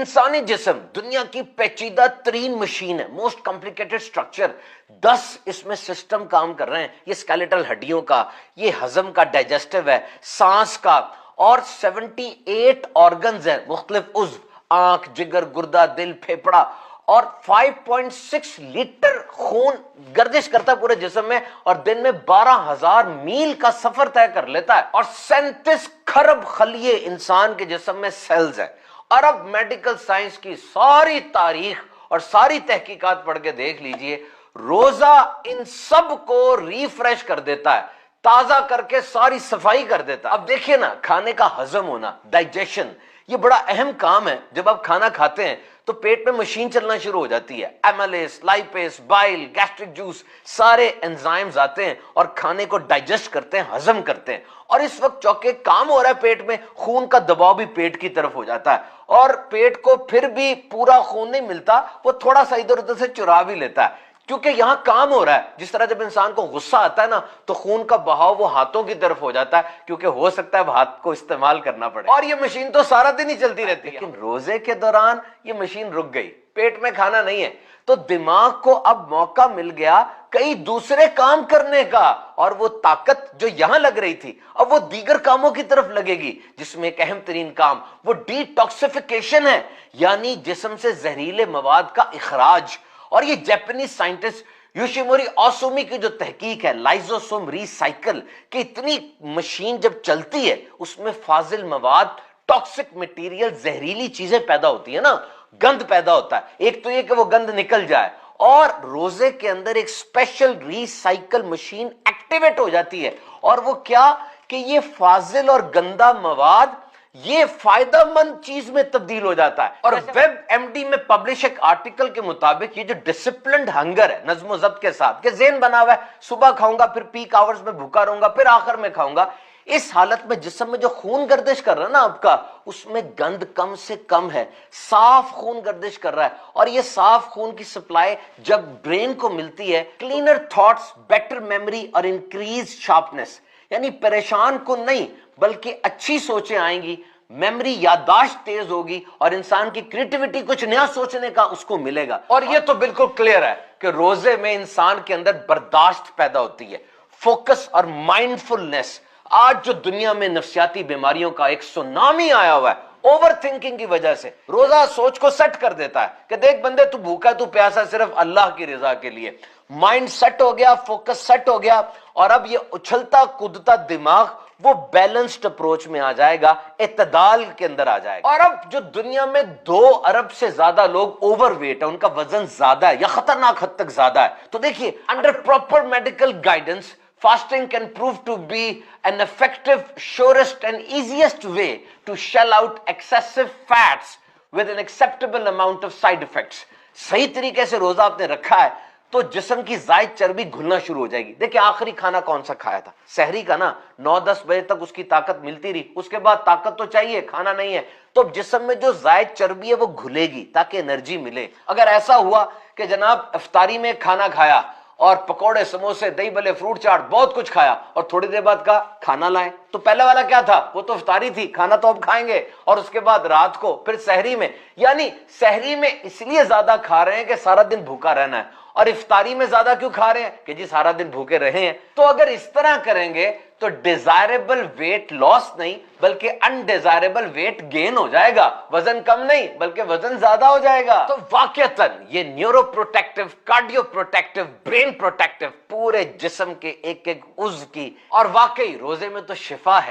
انسانی جسم دنیا کی پیچیدہ ترین مشین ہے، موسٹ کمپلیکیٹڈ سٹرکچر. 10 اس میں سسٹم کام کر رہے ہیں. یہ اسکیلیٹل ہڈیوں کا، یہ ہضم کا، ڈائجسٹو ہے، سانس کا، اور 78 آرگنز ہیں، مختلف عضو، آنکھ، جگر، گردہ، دل، پھیپڑا، اور 5.6 لیٹر خون گردش کرتا ہے پورے جسم میں، اور دن میں 12,000 میل کا سفر طے کر لیتا ہے. اور 37 کھرب خلیے انسان کے جسم میں سیلز ہیں. عرب میڈیکل سائنس کی ساری تاریخ اور ساری تحقیقات پڑھ کے دیکھ لیجئے، روزہ ان سب کو ریفریش کر دیتا ہے، تازہ کر کے ساری صفائی کر دیتا ہے. اب دیکھیے نا، کھانے کا ہضم ہونا، ڈائجیشن، یہ بڑا اہم کام ہے. جب آپ کھانا کھاتے ہیں تو پیٹ میں مشین چلنا شروع ہو جاتی ہے. ایملیس، لائپیس، بائل، گیسٹرک جوس، سارے انزائمز آتے ہیں اور کھانے کو ڈائجسٹ کرتے ہیں، ہضم کرتے ہیں. اور اس وقت چونکہ کام ہو رہا ہے پیٹ میں، خون کا دباؤ بھی پیٹ کی طرف ہو جاتا ہے، اور پیٹ کو پھر بھی پورا خون نہیں ملتا، وہ تھوڑا سا ادھر ادھر سے چرا بھی لیتا ہے، کیونکہ یہاں کام ہو رہا ہے. جس طرح جب انسان کو غصہ آتا ہے نا، تو خون کا بہاؤ وہ ہاتھوں کی طرف ہو جاتا ہے، کیونکہ ہو سکتا ہے وہ ہاتھ کو استعمال کرنا پڑے. اور یہ مشین تو سارا دن ہی چلتی رہتی ہے، لیکن روزے کے دوران یہ مشین رک گئی، پیٹ میں کھانا نہیں ہے، تو دماغ کو اب موقع مل گیا کئی دوسرے کام کرنے کا، اور وہ طاقت جو یہاں لگ رہی تھی اب وہ دیگر کاموں کی طرف لگے گی، جس میں ایک اہم ترین کام وہ ڈی ٹاکسیفیکیشن ہے، یعنی جسم سے زہریلے مواد کا اخراج. اور یہ جاپنیز سائنٹسٹ یوشیموری اوسومی کی جو تحقیق ہے، لائزوسوم ری سائیکل، کہ اتنی مشین جب چلتی ہے اس میں فاضل مواد، ٹاکسک مٹیریل، زہریلی چیزیں پیدا ہوتی ہیں نا، گند پیدا ہوتا ہے. ایک تو یہ کہ وہ گند نکل جائے، اور روزے کے اندر ایک اسپیشل ری سائیکل مشین ایکٹیویٹ ہو جاتی ہے. اور وہ کیا کہ یہ فاضل اور گندا مواد یہ فائدہ مند چیز میں تبدیل ہو جاتا ہے. اور ویب ایم ڈی میں پبلش ایک آرٹیکل کے مطابق یہ جو ڈسپلنڈ ہنگر ہے، نظم و ضبط کے ساتھ، کہ ذہن بنا ہوا ہے صبح کھاؤں گا، پھر پیک آورز میں بھوکا رہوں گا، پھر آخر میں کھاؤں گا، اس حالت میں جسم میں جو خون گردش کر رہا ہے نا آپ کا، اس میں گند کم سے کم ہے، صاف خون گردش کر رہا ہے. اور یہ صاف خون کی سپلائی جب برین کو ملتی ہے، کلینر تھاٹس، بیٹر میموری اور انکریز شارپنس، یعنی پریشان کن نہیں بلکہ اچھی سوچیں آئیں گی، میموری، یادداشت تیز ہوگی، اور انسان کی کریٹیوٹی کچھ نیا سوچنے کا اس کو ملے گا. اور یہ تو بالکل کلیئر ہے کہ روزے میں انسان کے اندر برداشت پیدا ہوتی ہے، فوکس اور مائنڈفلنس. آج جو دنیا میں نفسیاتی بیماریوں کا ایک سونامی آیا ہوا ہے، اوور تھنکنگ کی وجہ سے، روزہ سوچ کو سیٹ کر دیتا ہے کہ دیکھ بندے، تو بھوکا، تو پیاسا صرف اللہ کی رضا کے لیے. مائنڈ سیٹ ہو گیا، فوکس سیٹ ہو گیا، اور اب یہ اچھلتا کودتا دماغ وہ بیلنسڈ اپروچ میں آ جائے گا، اعتدال کے اندر آ جائے گا. اور اب جو دنیا میں 2 ارب سے زیادہ لوگ اوور ویٹ ہیں، ان کا وزن زیادہ ہے یا خطرناک حد تک زیادہ ہے، تو دیکھیے under proper medical guidance fasting can prove to be an effective, surest and easiest way to shell out excessive fats with an acceptable amount of side effects. صحیح طریقے سے روزہ آپ نے رکھا ہے تو جسم کی زائد چربی گھلنا شروع ہو جائے گی. دیکھیں آخری کھانا کون سا کھایا تھا؟ سحری کا نا. 9-10 بجے تک اس کی طاقت ملتی رہی، اس کے بعد طاقت تو چاہیے، کھانا نہیں ہے، تو جسم میں جو زائد چربی ہے وہ گھلے گی تاکہ انرجی ملے. اگر ایسا ہوا کہ جناب افطاری میں کھانا کھایا اور پکوڑے، سموسے، دہی بلے، فروٹ چاٹ، بہت کچھ کھایا، اور تھوڑی دیر بعد کا کھانا لائیں، تو پہلے والا کیا تھا؟ وہ تو افطاری تھی، کھانا تو اب کھائیں گے، اور اس کے بعد رات کو پھر سحری میں. یعنی سحری میں اس لیے زیادہ کھا رہے ہیں کہ سارا دن بھوکا رہنا ہے، اور افطاری میں زیادہ کیوں کھا رہے ہیں کہ جی سارا دن بھوکے رہے ہیں. تو اگر اس طرح کریں گے تو ڈیزائربل ویٹ لاس نہیں بلکہ انڈیزائربل ویٹ گین ہو جائے گا، وزن کم نہیں بلکہ وزن زیادہ ہو جائے گا. تو واقعتاً یہ neuro protective, cardio protective, brain protective, پورے جسم کے ایک ایک عضو کی، اور واقعی روزے میں تو شفا ہے.